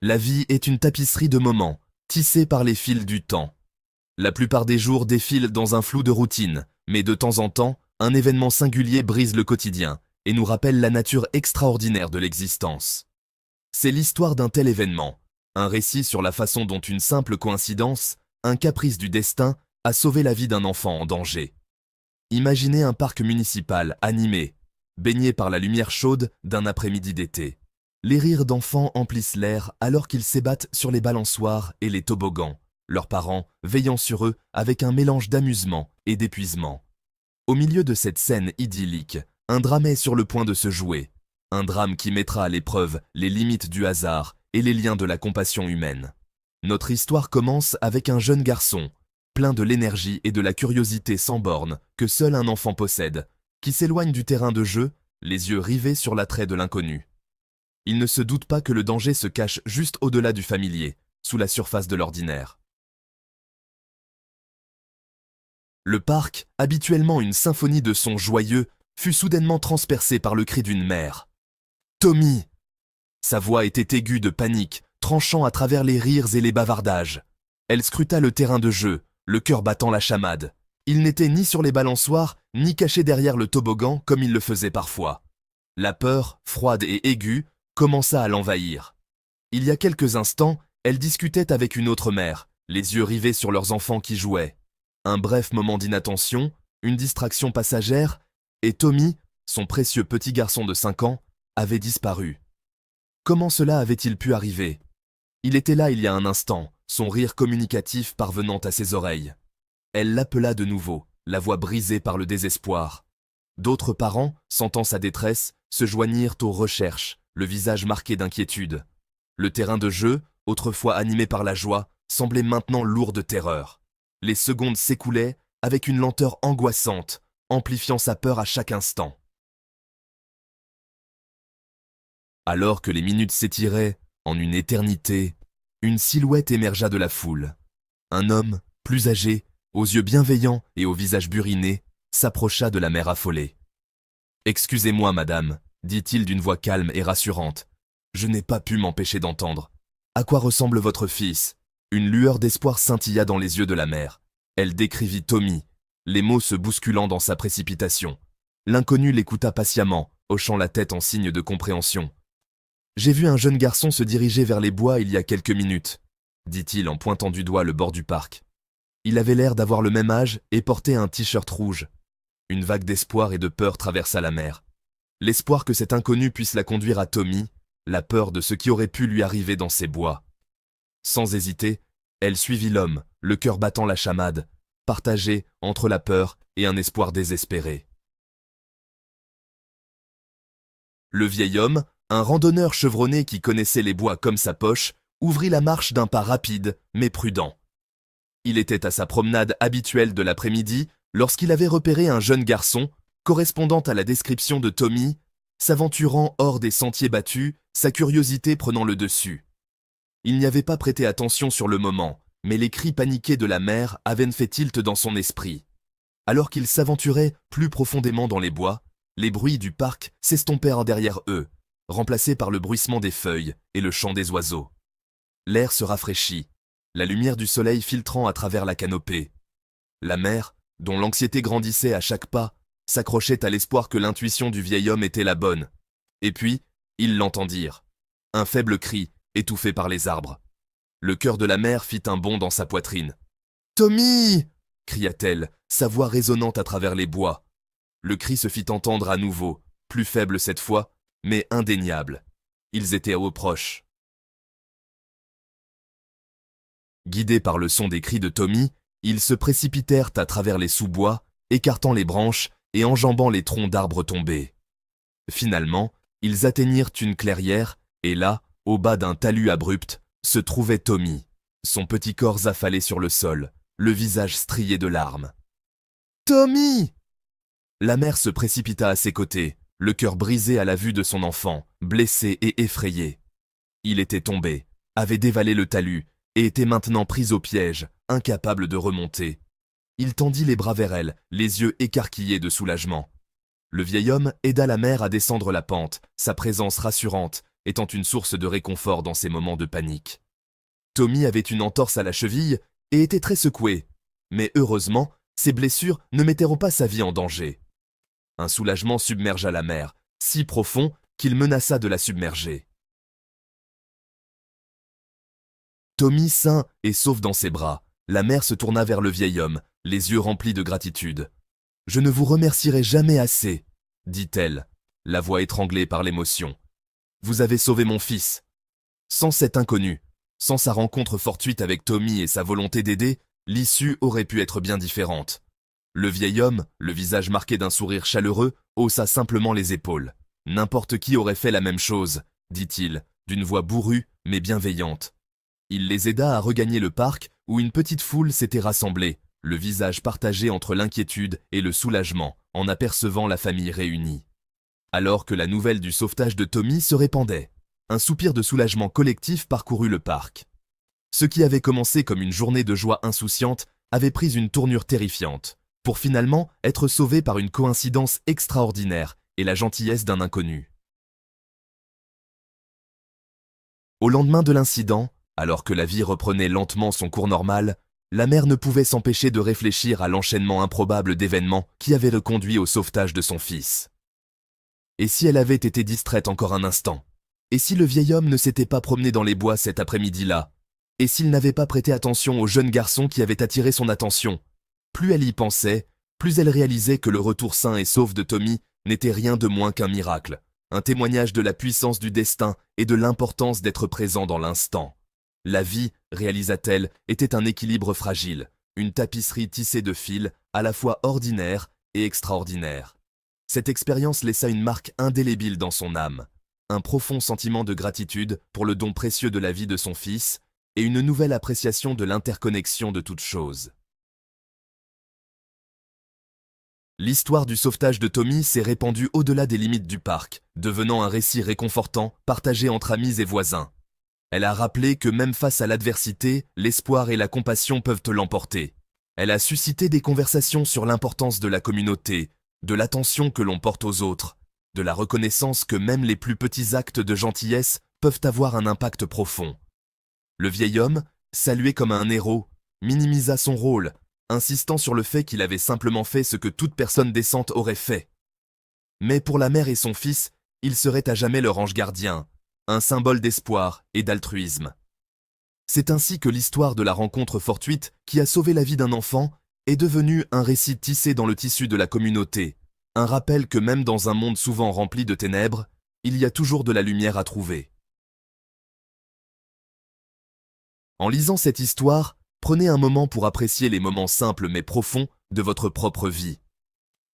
La vie est une tapisserie de moments, tissée par les fils du temps. La plupart des jours défilent dans un flou de routine, mais de temps en temps, un événement singulier brise le quotidien et nous rappelle la nature extraordinaire de l'existence. C'est l'histoire d'un tel événement, un récit sur la façon dont une simple coïncidence, un caprice du destin, a sauvé la vie d'un enfant en danger. Imaginez un parc municipal animé, baigné par la lumière chaude d'un après-midi d'été. Les rires d'enfants emplissent l'air alors qu'ils s'ébattent sur les balançoires et les toboggans, leurs parents veillant sur eux avec un mélange d'amusement et d'épuisement. Au milieu de cette scène idyllique, un drame est sur le point de se jouer. Un drame qui mettra à l'épreuve les limites du hasard et les liens de la compassion humaine. Notre histoire commence avec un jeune garçon, plein de l'énergie et de la curiosité sans borne que seul un enfant possède, qui s'éloigne du terrain de jeu, les yeux rivés sur l'attrait de l'inconnu. Il ne se doute pas que le danger se cache juste au-delà du familier, sous la surface de l'ordinaire. Le parc, habituellement une symphonie de sons joyeux, fut soudainement transpercé par le cri d'une mère. « Tommy !» Sa voix était aiguë de panique, tranchant à travers les rires et les bavardages. Elle scruta le terrain de jeu, le cœur battant la chamade. Il n'était ni sur les balançoires, ni caché derrière le toboggan comme il le faisait parfois. La peur, froide et aiguë, commença à l'envahir. Il y a quelques instants, elle discutait avec une autre mère, les yeux rivés sur leurs enfants qui jouaient. Un bref moment d'inattention, une distraction passagère, et Tommy, son précieux petit garçon de 5 ans, avait disparu. Comment cela avait-il pu arriver? Il était là il y a un instant, son rire communicatif parvenant à ses oreilles. Elle l'appela de nouveau, la voix brisée par le désespoir. D'autres parents, sentant sa détresse, se joignirent aux recherches, le visage marqué d'inquiétude. Le terrain de jeu, autrefois animé par la joie, semblait maintenant lourd de terreur. Les secondes s'écoulaient avec une lenteur angoissante, amplifiant sa peur à chaque instant. Alors que les minutes s'étiraient en une éternité, une silhouette émergea de la foule. Un homme, plus âgé, aux yeux bienveillants et au visage buriné, s'approcha de la mère affolée. « Excusez-moi, madame, » dit-il d'une voix calme et rassurante. « Je n'ai pas pu m'empêcher d'entendre. À quoi ressemble votre fils ?» Une lueur d'espoir scintilla dans les yeux de la mère. Elle décrivit Tommy, les mots se bousculant dans sa précipitation. L'inconnu l'écouta patiemment, hochant la tête en signe de compréhension. « J'ai vu un jeune garçon se diriger vers les bois il y a quelques minutes, » dit-il en pointant du doigt le bord du parc. Il avait l'air d'avoir le même âge et portait un t-shirt rouge. Une vague d'espoir et de peur traversa la mère. L'espoir que cet inconnu puisse la conduire à Tommy, la peur de ce qui aurait pu lui arriver dans ces bois. Sans hésiter, elle suivit l'homme, le cœur battant la chamade, partagé entre la peur et un espoir désespéré. Le vieil homme, un randonneur chevronné qui connaissait les bois comme sa poche, ouvrit la marche d'un pas rapide mais prudent. Il était à sa promenade habituelle de l'après-midi lorsqu'il avait repéré un jeune garçon, correspondant à la description de Tommy, s'aventurant hors des sentiers battus, sa curiosité prenant le dessus. Il n'y avait pas prêté attention sur le moment, mais les cris paniqués de la mère avaient fait tilt dans son esprit. Alors qu'ils s'aventuraient plus profondément dans les bois, les bruits du parc s'estompèrent derrière eux, remplacés par le bruissement des feuilles et le chant des oiseaux. L'air se rafraîchit, la lumière du soleil filtrant à travers la canopée. La mère, dont l'anxiété grandissait à chaque pas, s'accrochait à l'espoir que l'intuition du vieil homme était la bonne. Et puis, ils l'entendirent. Un faible cri, étouffé par les arbres. Le cœur de la mère fit un bond dans sa poitrine. « Tommy !» cria-t-elle, sa voix résonnante à travers les bois. Le cri se fit entendre à nouveau, plus faible cette fois, mais indéniable. Ils étaient aux proches. Guidés par le son des cris de Tommy, ils se précipitèrent à travers les sous-bois, écartant les branches et enjambant les troncs d'arbres tombés. Finalement, ils atteignirent une clairière, et là, au bas d'un talus abrupt, se trouvait Tommy, son petit corps affalé sur le sol, le visage strié de larmes. « Tommy !» La mère se précipita à ses côtés, le cœur brisé à la vue de son enfant, blessé et effrayé. Il était tombé, avait dévalé le talus, et était maintenant pris au piège, incapable de remonter. Il tendit les bras vers elle, les yeux écarquillés de soulagement. Le vieil homme aida la mère à descendre la pente, sa présence rassurante étant une source de réconfort dans ces moments de panique. Tommy avait une entorse à la cheville et était très secoué, mais heureusement, ses blessures ne mettront pas sa vie en danger. Un soulagement submergea la mère, si profond qu'il menaça de la submerger. Tommy sain et sauf dans ses bras, la mère se tourna vers le vieil homme, les yeux remplis de gratitude. « Je ne vous remercierai jamais assez, » dit-elle, la voix étranglée par l'émotion. « Vous avez sauvé mon fils. » Sans cet inconnu, sans sa rencontre fortuite avec Tommy et sa volonté d'aider, l'issue aurait pu être bien différente. Le vieil homme, le visage marqué d'un sourire chaleureux, haussa simplement les épaules. « N'importe qui aurait fait la même chose, » dit-il, d'une voix bourrue mais bienveillante. Il les aida à regagner le parc où une petite foule s'était rassemblée, le visage partagé entre l'inquiétude et le soulagement en apercevant la famille réunie. Alors que la nouvelle du sauvetage de Tommy se répandait, un soupir de soulagement collectif parcourut le parc. Ce qui avait commencé comme une journée de joie insouciante avait pris une tournure terrifiante, pour finalement être sauvé par une coïncidence extraordinaire et la gentillesse d'un inconnu. Au lendemain de l'incident, alors que la vie reprenait lentement son cours normal, la mère ne pouvait s'empêcher de réfléchir à l'enchaînement improbable d'événements qui avait reconduit au sauvetage de son fils. Et si elle avait été distraite encore un instant? Et si le vieil homme ne s'était pas promené dans les bois cet après-midi-là? Et s'il n'avait pas prêté attention au jeune garçon qui avait attiré son attention? Plus elle y pensait, plus elle réalisait que le retour sain et sauf de Tommy n'était rien de moins qu'un miracle, un témoignage de la puissance du destin et de l'importance d'être présent dans l'instant. La vie, réalisa-t-elle, était un équilibre fragile, une tapisserie tissée de fils, à la fois ordinaire et extraordinaire. Cette expérience laissa une marque indélébile dans son âme, un profond sentiment de gratitude pour le don précieux de la vie de son fils et une nouvelle appréciation de l'interconnexion de toutes choses. L'histoire du sauvetage de Tommy s'est répandue au-delà des limites du parc, devenant un récit réconfortant, partagé entre amis et voisins. Elle a rappelé que même face à l'adversité, l'espoir et la compassion peuvent l'emporter. Elle a suscité des conversations sur l'importance de la communauté, de l'attention que l'on porte aux autres, de la reconnaissance que même les plus petits actes de gentillesse peuvent avoir un impact profond. Le vieil homme, salué comme un héros, minimisa son rôle, insistant sur le fait qu'il avait simplement fait ce que toute personne décente aurait fait. Mais pour la mère et son fils, il serait à jamais leur ange gardien, un symbole d'espoir et d'altruisme. C'est ainsi que l'histoire de la rencontre fortuite qui a sauvé la vie d'un enfant est devenue un récit tissé dans le tissu de la communauté, un rappel que même dans un monde souvent rempli de ténèbres, il y a toujours de la lumière à trouver. En lisant cette histoire, prenez un moment pour apprécier les moments simples mais profonds de votre propre vie.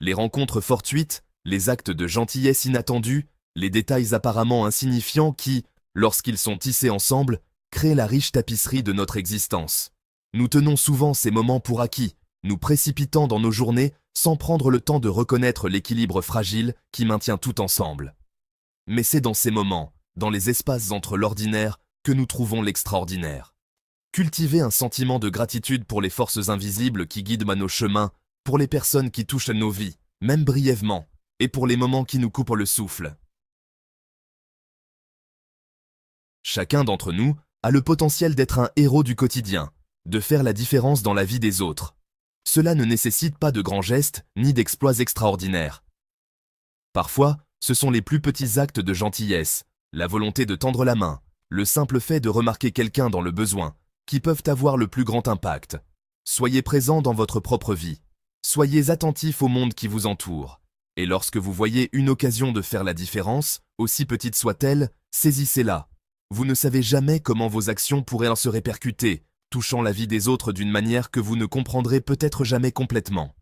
Les rencontres fortuites, les actes de gentillesse inattendus, les détails apparemment insignifiants qui, lorsqu'ils sont tissés ensemble, créent la riche tapisserie de notre existence. Nous tenons souvent ces moments pour acquis, nous précipitant dans nos journées sans prendre le temps de reconnaître l'équilibre fragile qui maintient tout ensemble. Mais c'est dans ces moments, dans les espaces entre l'ordinaire, que nous trouvons l'extraordinaire. Cultiver un sentiment de gratitude pour les forces invisibles qui guident nos chemins, pour les personnes qui touchent nos vies, même brièvement, et pour les moments qui nous coupent le souffle. Chacun d'entre nous a le potentiel d'être un héros du quotidien, de faire la différence dans la vie des autres. Cela ne nécessite pas de grands gestes ni d'exploits extraordinaires. Parfois, ce sont les plus petits actes de gentillesse, la volonté de tendre la main, le simple fait de remarquer quelqu'un dans le besoin, qui peuvent avoir le plus grand impact. Soyez présent dans votre propre vie. Soyez attentif au monde qui vous entoure. Et lorsque vous voyez une occasion de faire la différence, aussi petite soit-elle, saisissez-la. Vous ne savez jamais comment vos actions pourraient se répercuter, touchant la vie des autres d'une manière que vous ne comprendrez peut-être jamais complètement.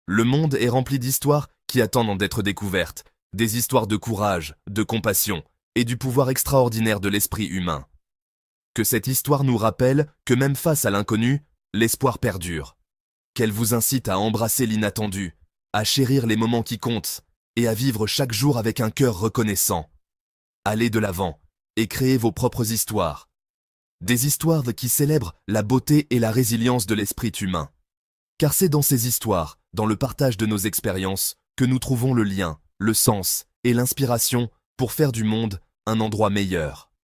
Le monde est rempli d'histoires qui attendent d'être découvertes, des histoires de courage, de compassion et du pouvoir extraordinaire de l'esprit humain. Que cette histoire nous rappelle que même face à l'inconnu, l'espoir perdure. Qu'elle vous incite à embrasser l'inattendu, à chérir les moments qui comptent et à vivre chaque jour avec un cœur reconnaissant. Allez de l'avant et créez vos propres histoires. Des histoires qui célèbrent la beauté et la résilience de l'esprit humain. Car c'est dans ces histoires dans le partage de nos expériences, que nous trouvons le lien, le sens et l'inspiration pour faire du monde un endroit meilleur.